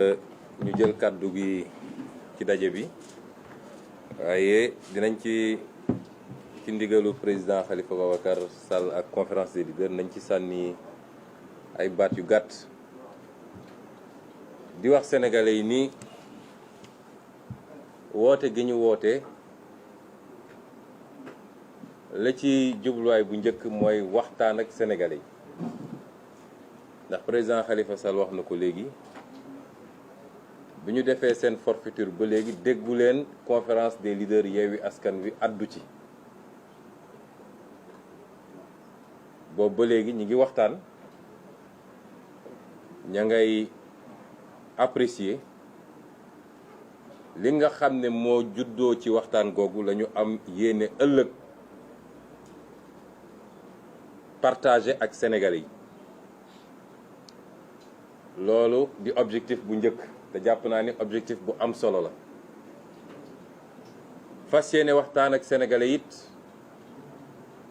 ñu jël kàddu gi ci daje bi waaye dinañ ci ndigalu président Khalifa Babacar Sall ak conférence des leaders nañ ci sànni ay baat yu gàtt di wax sénégalais yi ni woote gi ñu woote la ci jubluwaay bu njëkk mooy waxtaan ak sénégalais yi ndax président Khalifa Sall wax na ko léegi bi ñu defee seen forfaiture ba léegi déggu leen conférence des leaders Yewwi Askan Wi addu ci boobu ba léegi ñi ngi waxtaan ña ngay apprécier li nga xam ne moo juddoo ci waxtaan googu la ñu am yéene ëllëg partager ak Sénégalais yi loolu di objectif bu njëkk te jàpp naa ni objectif bu am solo la fas yéene waxtaan ak Sénégalais it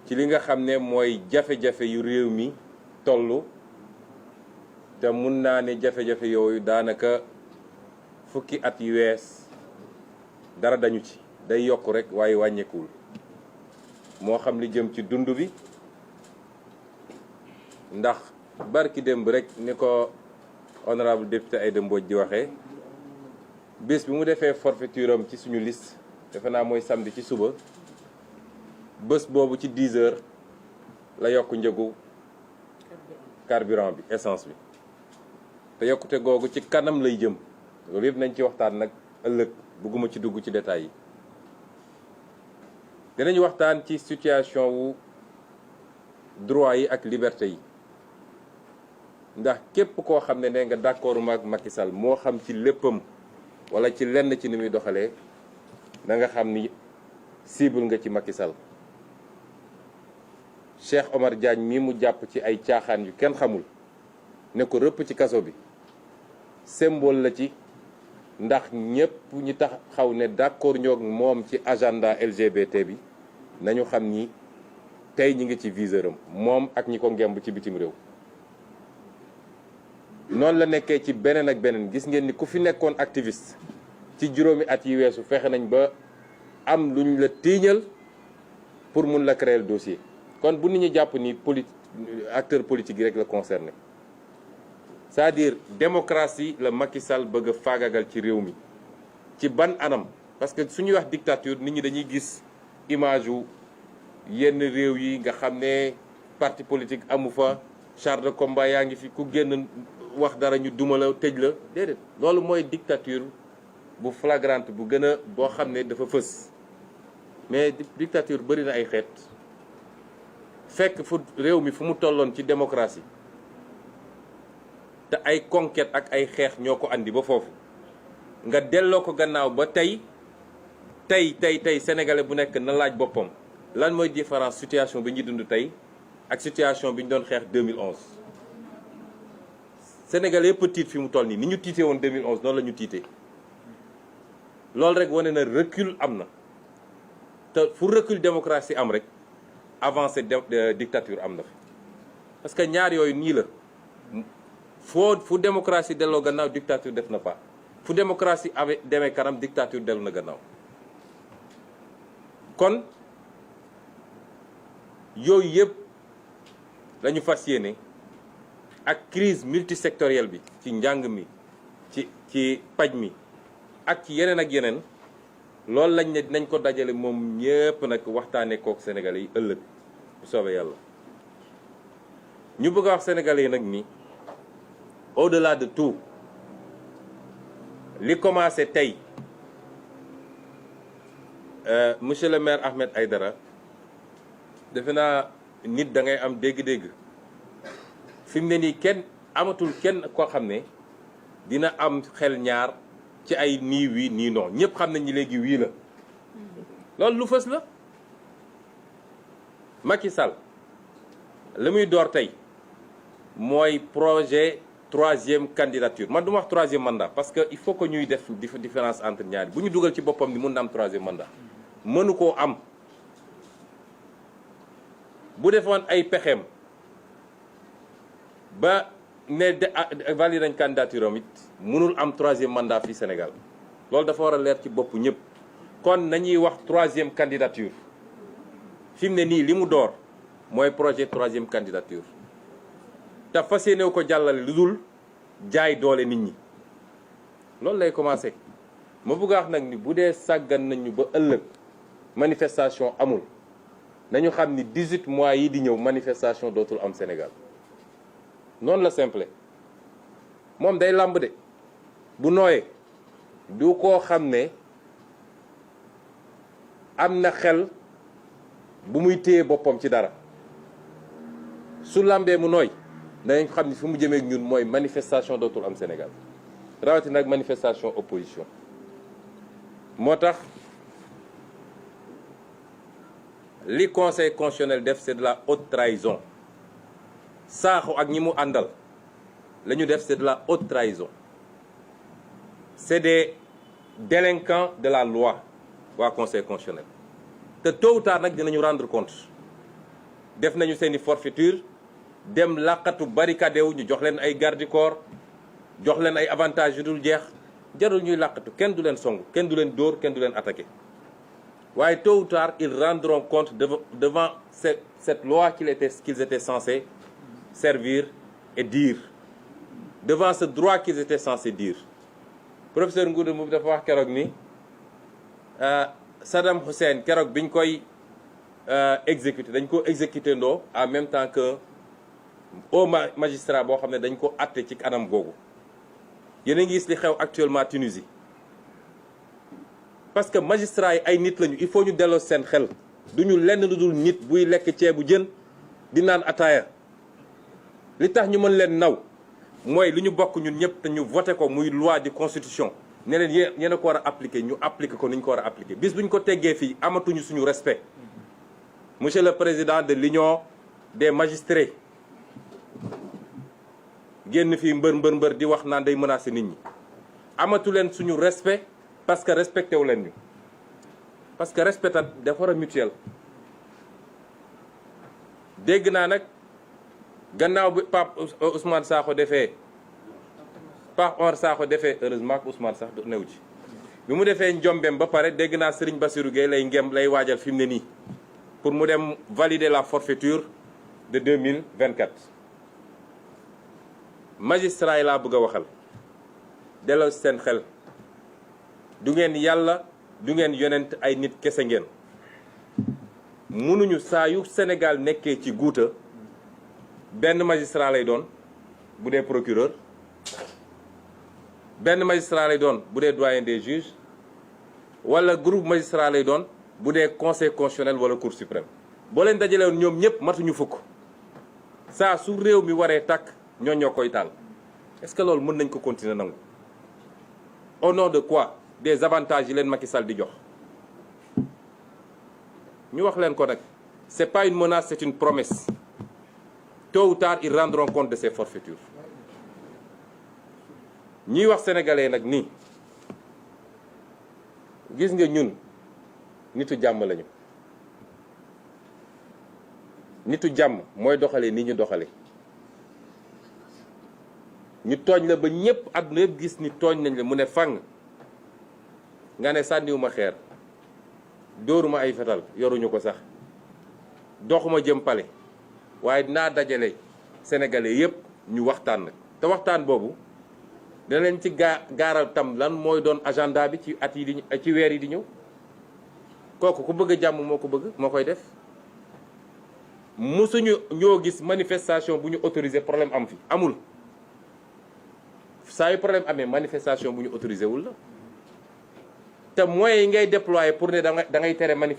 ci li nga xam ne mooy jafe-jafe yu réew mi tollu te mun naa ne jafe-jafe yooyu daanaka fukki at yu wees dara dañu ci day yokk rek waaye wàññeekuwul moo xam li jëm ci dund bi ndax barki démb rek ni ko honorable député Aïda Mbodj di waxee bés bi mu defee forfaiture am ci suñu liste defe naa mooy samedi ci suba bés boobu ci 10 heures la yokk njëgu carburant bi essence bi te yokkute googu ci kanam lay jëm loolu yëpp nañ ci waxtaan nag ëllëg bëgguma ci dugg ci détails yi dinañ waxtaan ci situation wu droit yi ak liberté yi ndax képp koo xam ne nga d'accord ak Macky Sall moo xam ci léppam wala ci lenn ci ni muy doxalee da nga xam ni cible nga ci Macky Sall Cheikh Omar Diagne mi mu jàpp ci ay caaxaan yu kenn xamul ne ko rëpp ci kaso bi symbole la ci ndax ñëpp ñi taxaw ne d'accord ñoo moom ci agenda LGBT bi nañu xam ni tey ñi ngi ci viseuram moom ak ñi ko ngemb ci bitim réew noonu la nekkee ci beneen ak beneen gis ngeen ni ku fi nekkoon activiste ci juróomi at yi weesu fexe nañ ba am luñ la tiiñal pour mun la créer dossier kon bu nit ñi jàpp ni acteur politique yi rek la concerné c'est-à-dire démocratie la Macky Sall bëgg a faagagal ci réew mi ci ban anam parce que suñuy wax dictature nit ñi dañuy gis image yu yenn réew yi nga xam ne parti politique amu fa char de combat yaa ngi fi ku génn wax dara ñu duma la tëj la déedéet loolu mooy dictature bu flagrante bu gën a boo xam ne dafa fës mais dictature bëri na ay xeet fekk fu réew mi fu mu tolloon ci démocratie te ay conquête ak ay xeex ñoo ko andi ba foofu nga delloo ko gannaaw ba tey sénégalais bu nekk na laaj boppam lan mooy différence situation bi ñu dund tey ak situation bi ñu doon xeex 2011 sénégalais yëpp tiit fi mu toll nii ni ñu tiitee woon 2011 noonu la ñu tiitee loolu rek wane na recul am na te fu recul démocratie am rek avancée dictature am na fi parce que ñaar yooyu nii la fu démocratie delloo gannaaw dictature def na pas fu démocratie demee kanam dictature dellu na gannaaw kon yooyu yëpp lañu fas yéene ak crise multisectorielle bi ci njàng mi ci paj mi ak ci yeneen ak yeneen loolu lañ ne dinañ ko dajale moom ñëpp nag waxtaanee kook sénégalais yi ëllëg bu soobee yàlla ñu bëgg a wax sénégalais yi nag ni au-delà de tout li commencé tey monsieur le maire Ahmed Aïdara defe naa nit da ngay am dégg-dégg fi mu ne nii kenn amatul kenn koo xam ne dina am xel ñaar ci ay nii wii nii non ñëpp xam nañ ni léegi wii la loolu lu fës la Macky Sall la muy door tey mooy projet 3e candidature man du ma wax 3e mandat parce que il faut que ñuy def différence entre ñaari bu ñu dugal ci boppam ni mun na am 3e mandat mënu koo am bu defoon ay pexeem ba ne valide nañ candidature am it mënul am 3e mandat fii Sénégal loolu dafa war a leer ci bopp ñëpp. kon nañuy wax 3e candidature fi mu ne nii li mu door mooy projet 3e candidature te fas yéene ko jàllale lu dul jaay doole nit ñi loolu lay commencé. ma bëgg a wax nag ni bu dee sàggan nañu ba ëllëg manifestation amul nañu xam ni 18 mois yi di ñëw manifestation dootul am Sénégal noonu la simple. moom day làmb de bu nooyee du koo xam ne am na xel bu muy téye boppam ci dara su làmbee mu nooy danañ xam ni fu mu jëmee ak ñun mooy manifestation dootul am Sénégal rawatina nag manifestation opposition. moo tax li conseil constitutionnel def c'est de la haute trahison Sakho ak ñi mu àndal la ñu def c'est de la haute trahison c'est des délinquants de la loi waa conseil constitutionnel te tôt ou tard nag dinañu rendre compte. def nañu seeni forfaiture dem làqatu barricade wu ñu jox leen ay garde corps jox leen ay avantages yu dul jeex jarul ñuy làqatu kenn du leen song kenn du leen dóor kenn du leen attaqué waaye tôt ou tard ils rendront compte devant cette loi qu'ils étaient censés servir et dire, devant ce droit qu'ils étaient censés dire. Professeur Ngouda Mboup dafa wax keroog ni Saddam Hussein keroog biñ koy exécuté dañ ko exécuté ndoo en même temps que au magistrat boo xam ne dañ ko atte ci anam googu. yéen a ngi gis li xew actuellement Tunisie parce que magistrats yi ay nit lañu il faut ñu delloo seen xel duñu lenn lu dul nit buy lekk ceebu jën di naan ataaya li tax ñu mën leen naw mooy li ñu bokk ñun ñëpp te ñu voté ko muy loi de constitution ne leen yéen a ko war a appliquer ñu appliquer ko ni ñu ko war a appliquer bis bu ñu ko teggee fii amatuñu suñu respect. Monsieur le président de l'union des magistrats génn fii mbër di wax naan day menacer nit ñi amatu leen suñu respect parce que respecté wu leen ñu parce que respect dafa war a mutuel. dégg naa nag gannaaw bi Pape Ousmane Sakho defee Pape Omar Sakho defee heureusement que Ousmane sax new ci bi mu defee njombeem ba pare dégg naa Serigne Bassirou Gueye lay waajal fi mu ne nii pour mu dem valider la forfaiture de 2024. magistrat yi laa bëgg a waxal delloo seen xel du ngeen yàlla du ngeen yonent ay nit kese ngeen mënuñu saa yu Sénégal nekkee ci guuta benn magistrat lay doon bu dee procureur benn magistrat lay doon bu dee doyen des juges wala groupe magistrat lay doon bu dee conseil constitutionnel wala cour suprême boo leen dajalewoon ñoom ñëpp matuñu fukk saa su réew mi waree tàkk ñoo koy taal est-ce que loolu mën nañ ko continuer nangu au nom de quoi des avantages yi leen Macky Sall di jox ñu wax leen ko nag c'est pas une menace c'est une promesse tôt ou tard ils rendront compte de ces forfaitures ñiy wax sénégalais nag nii gis nga ñun nitu jàmm lañu nitu jàmm mooy doxale ni ñu doxale ñu tooñ la ba ñëpp àdduna yëpp gis ni tooñ nañ la mu ne fang nga ne sànniwuma xeer dóoruma ay fetal yoruñu ko sax doxuma jëm pale waaye dinaa dajale sénégalais yëpp ñu waxtaan nag te waxtaan boobu dina leen ci gaaral tam lan mooy doon agenda bi ci at yi di ci weer yi di ñëw kooku ku bëgg a jàmm moo ko bëgg moo koy def musuñu ñoo gis manifestation bu ñu autorisé problème am fi amul saa yu problème amee manifestation bu ñu autorisé wul la te moyens yi ngay déployer pour ne da ngay tere manifestation